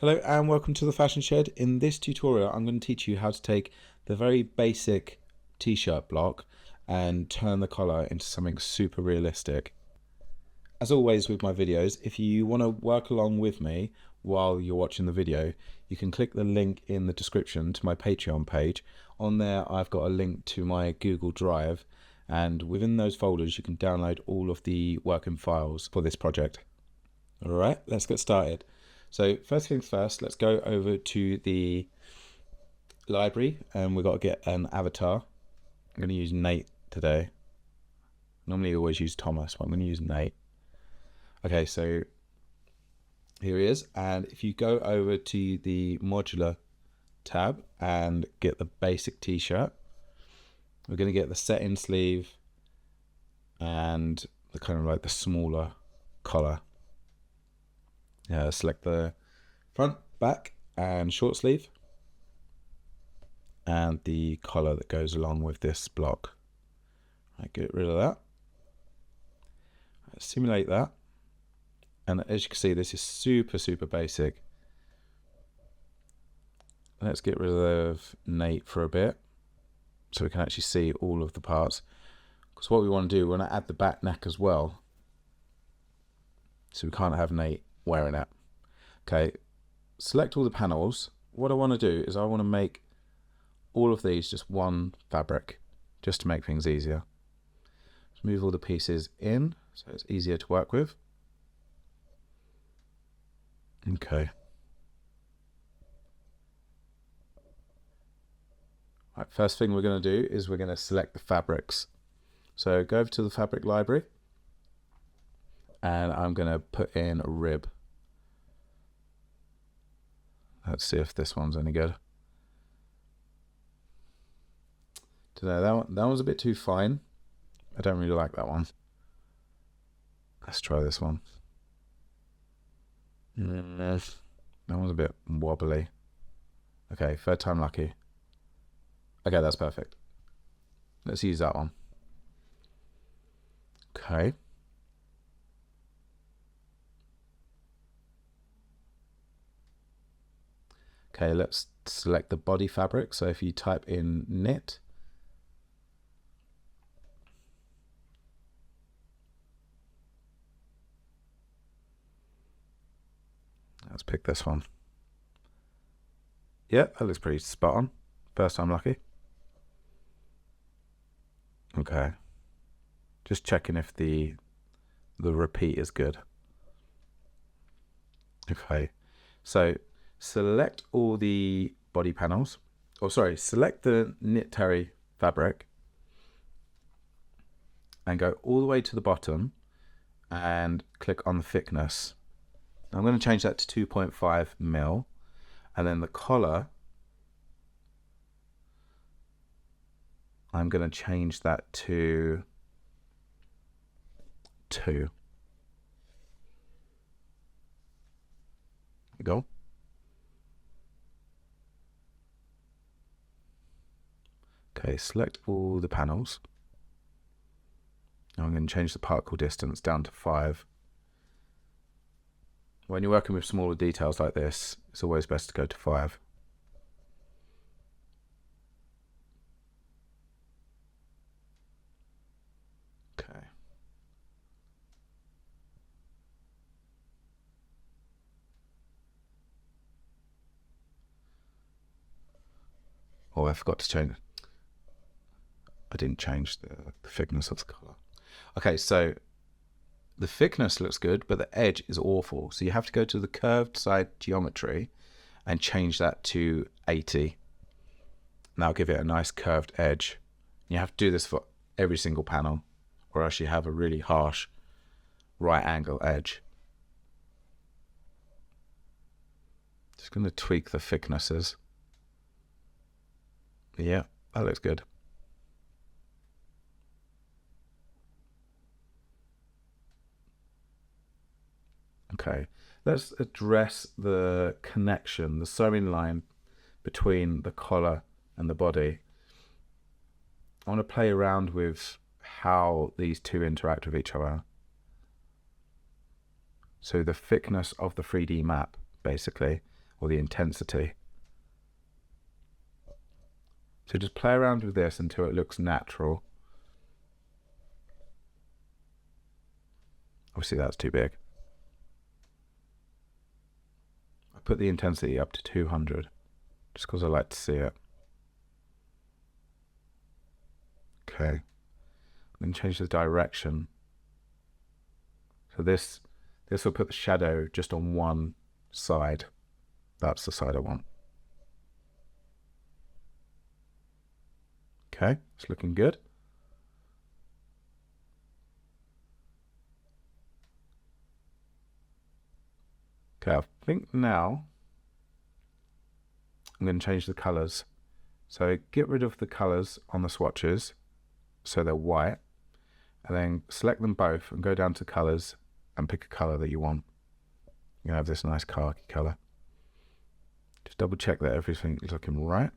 Hello and welcome to the Fashion Shed. In this tutorial I'm going to teach you how to take the very basic t-shirt block and turn the collar into something super realistic. As always with my videos, if you want to work along with me while you're watching the video, you can click the link in the description to my Patreon page. On there I've got a link to my Google Drive, and within those folders you can download all of the working files for this project. Alright, let's get started. So first things first, let's go over to the library and we've got to get an avatar. I'm going to use Nate today. Normally I always use Thomas, but I'm going to use Nate. Okay, so here he is, and if you go over to the modular tab and get the basic t-shirt, we're going to get the set-in sleeve and the kind of like the smaller collar. Select the front, back and short sleeve and the collar that goes along with this block. Get rid of that. Simulate that, and as you can see this is super basic. Let's get rid of Nate for a bit so we can actually see all of the parts, because what we want to do, we want to add the back neck as well, so we can't have Nate wearing it. Okay, select all the panels. What I want to do is I want to make all of these just one fabric, just to make things easier. Just move all the pieces in so it's easier to work with. Okay. Right, first thing we're going to do is we're going to select the fabrics. So go over to the fabric library and I'm going to put in a rib. Let's see if this one's any good. That one's a bit too fine. I don't really like that one. Let's try this one. That one's a bit wobbly. Okay, third time lucky. Okay, that's perfect. Let's use that one. Okay. Okay, let's select the body fabric. So if you type in knit, let's pick this one. Yeah, that looks pretty spot on. First time lucky. Okay. Just checking if the repeat is good. Okay. So select all the body panels, or sorry, select the knit terry fabric and go all the way to the bottom and click on the thickness. Now I'm going to change that to 2.5 mil, and then the collar I'm going to change that to 2. There we go. Okay, select all the panels. Now I'm going to change the particle distance down to 5. When you're working with smaller details like this, it's always best to go to 5. Okay. Oh, I forgot to change. I didn't change the thickness of the color. Okay, so the thickness looks good, but the edge is awful. So you have to go to the curved side geometry and change that to 80. Now give it a nice curved edge. You have to do this for every single panel, or else you have a really harsh right angle edge. Just going to tweak the thicknesses. Yeah, that looks good. Okay, let's address the connection, the sewing line between the collar and the body. I want to play around with how these two interact with each other. So the thickness of the 3D map, basically, or the intensity. So just play around with this until it looks natural. Obviously that's too big. I put the intensity up to 200 just because I like to see it. Okay, I'm going to change the direction. So this will put the shadow just on one side. That's the side I want. Okay, it's looking good. Okay, I think now I'm going to change the colors. So get rid of the colors on the swatches so they're white, and then select them both and go down to colors and pick a color that you want. You have this nice khaki color. Just double check that everything's looking right.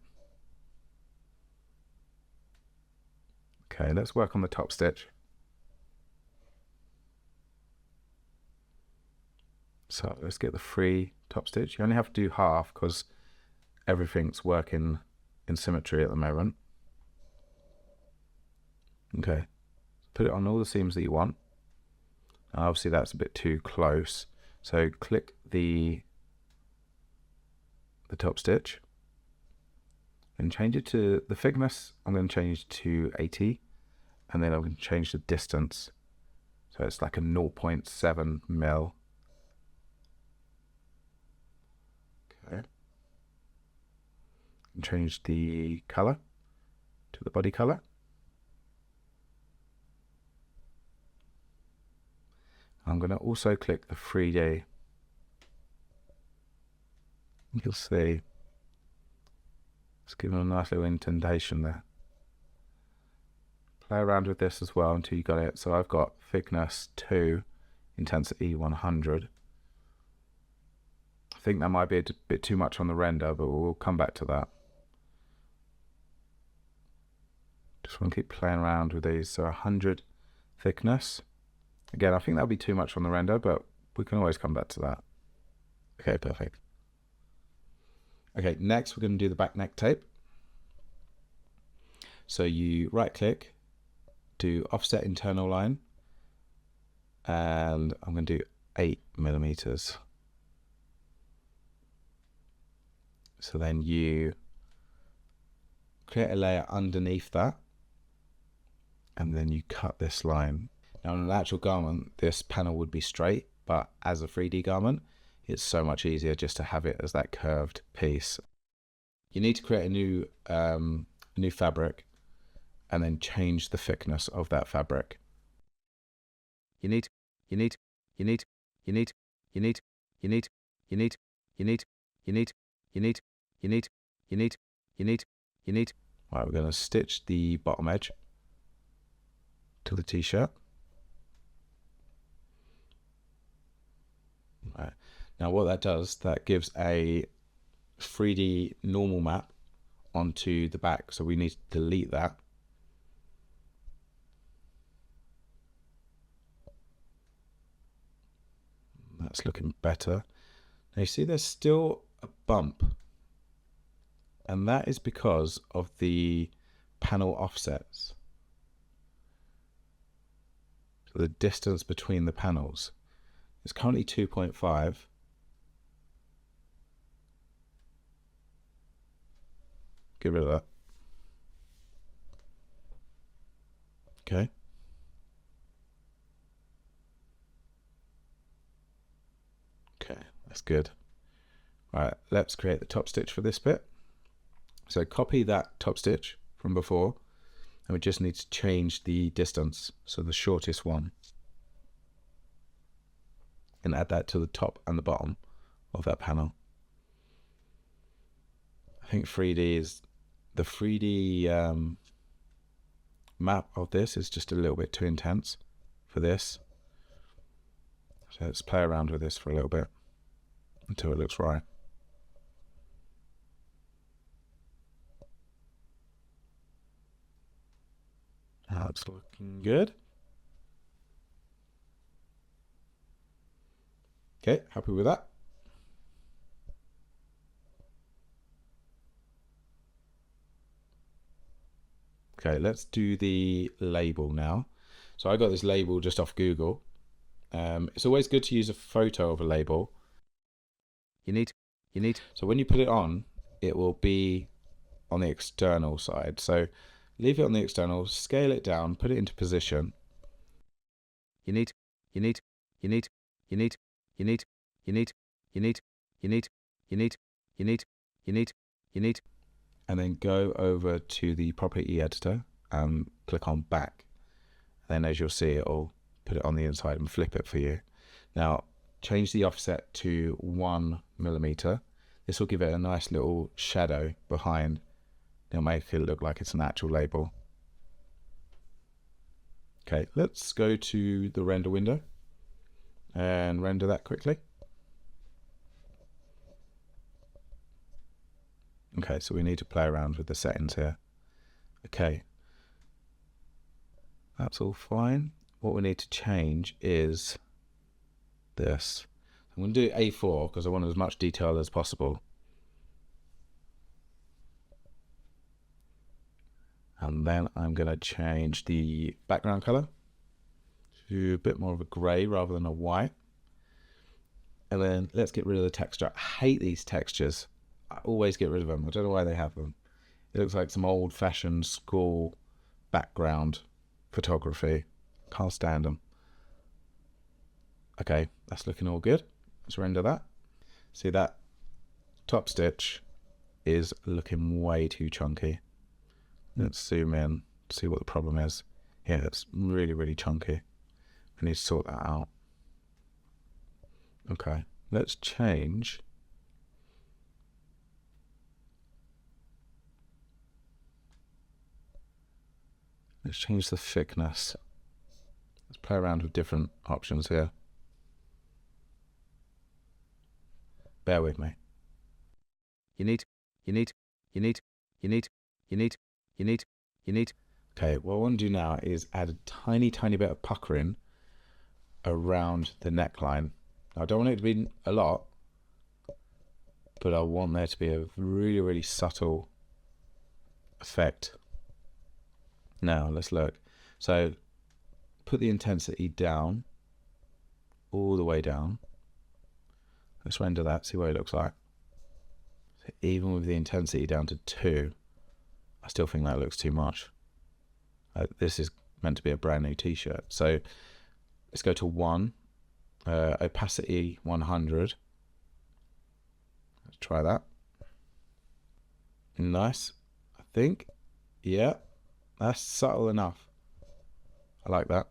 Okay, let's work on the top stitch. So let's get the free top stitch. You only have to do half because everything's working in symmetry at the moment. Okay, put it on all the seams that you want. Obviously that's a bit too close, so click the top stitch and change it to the thickness. I'm going to change to 80, and then I'm going to change the distance, so it's like a 0.7 mil. Okay, and change the color to the body color. I'm going to also click the 3D. You'll see it's given a nice little indentation there. Play around with this as well until you got it. So I've got thickness 2, intensity 100. I think that might be a bit too much on the render, but we'll come back to that. Just want to keep playing around with these. So 100 thickness. Again, I think that'll be too much on the render, but we can always come back to that. Okay, perfect. Okay, next we're going to do the back neck tape. So you right click, do offset internal line, and I'm going to do 8mm. So then you create a layer underneath that, and then you cut this line. Now on an actual garment, this panel would be straight, but as a 3D garment, it's so much easier just to have it as that curved piece. You need to create a new fabric, and then change the thickness of that fabric. Right, we're going to stitch the bottom edge to the t-shirt. Right. Now what that does, that gives a 3D normal map onto the back, so we need to delete that. That's looking better. Now you see there's still a bump, and that is because of the panel offsets. So the distance between the panels is currently 2.5. Get rid of that. Okay. Okay, that's good. Right, let's create the top stitch for this bit. So copy that top stitch from before, and we just need to change the distance, so the shortest one, and add that to the top and the bottom of that panel. I think 3D is the 3D map of this is just a little bit too intense for this. So let's play around with this for a little bit until it looks right. That's looking good. Okay, happy with that. Okay, let's do the label now. So I got this label just off Google. It's always good to use a photo of a label. So when you put it on, it will be on the external side. So leave it on the external, scale it down, put it into position. And then go over to the property editor and click on back. Then as you'll see, it'll put it on the inside and flip it for you. Now change the offset to 1 millimeter. This will give it a nice little shadow behind. It'll make it look like it's an actual label. Okay, let's go to the render window and render that quickly. Okay, so we need to play around with the settings here. Okay, that's all fine. What we need to change is this. I'm going to do A4 because I want as much detail as possible. And then I'm going to change the background color to a bit more of a gray rather than a white. And then let's get rid of the texture. I hate these textures. I always get rid of them. I don't know why they have them. It looks like some old-fashioned school background photography. Can't stand them. Okay, that's looking all good. Let's render that. See, that top stitch is looking way too chunky. Let's zoom in, see what the problem is. Yeah, it's really, really chunky. I need to sort that out. Okay, let's change. Let's change the thickness. Let's play around with different options here. Bear with me. Okay, what I want to do now is add a tiny bit of puckering around the neckline. Now, I don't want it to be a lot, but I want there to be a really, really subtle effect. Now, let's look. So, put the intensity down, all the way down. Let's render that, see what it looks like. So even with the intensity down to 2, I still think that looks too much. This is meant to be a brand new t-shirt. So let's go to 1, opacity 100. Let's try that. Nice, I think. Yeah, that's subtle enough. I like that.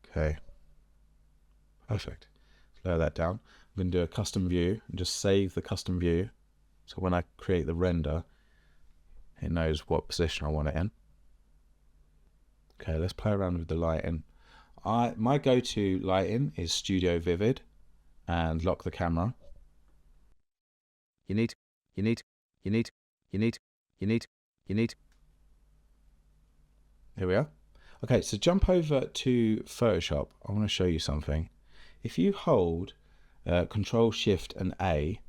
Okay, perfect. Let's lower that down. I'm going to do a custom view and just save the custom view. So when I create the render, it knows what position I want it in. Okay, let's play around with the lighting. My go-to lighting is Studio Vivid and lock the camera. Here we are. Okay, so jump over to Photoshop. I want to show you something. If you hold Control Shift and A,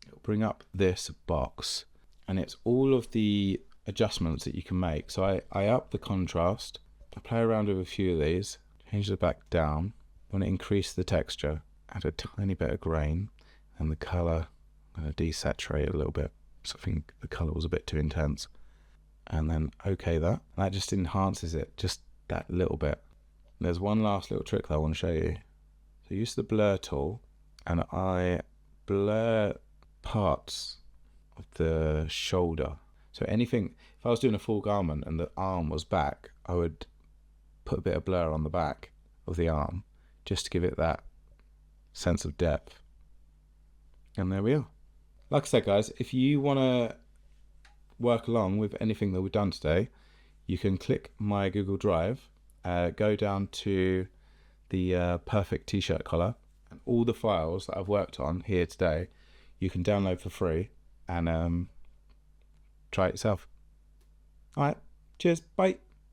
it'll bring up this box, and it's all of the adjustments that you can make. So I up the contrast. I play around with a few of these. Change the back down. I want to increase the texture. Add a tiny bit of grain, and the color. I'm going to desaturate a little bit. So I think the color was a bit too intense. And then OK that. That just enhances it just that little bit. There's one last little trick that I want to show you. So use the blur tool, and I blur parts of the shoulder. So anything, if I was doing a full garment and the arm was back, I would put a bit of blur on the back of the arm just to give it that sense of depth. And there we are. Like I said, guys, if you want to work along with anything that we've done today, you can click my Google Drive, go down to the perfect t-shirt collar, and all the files that I've worked on here today you can download for free and try it yourself. Alright, cheers, bye.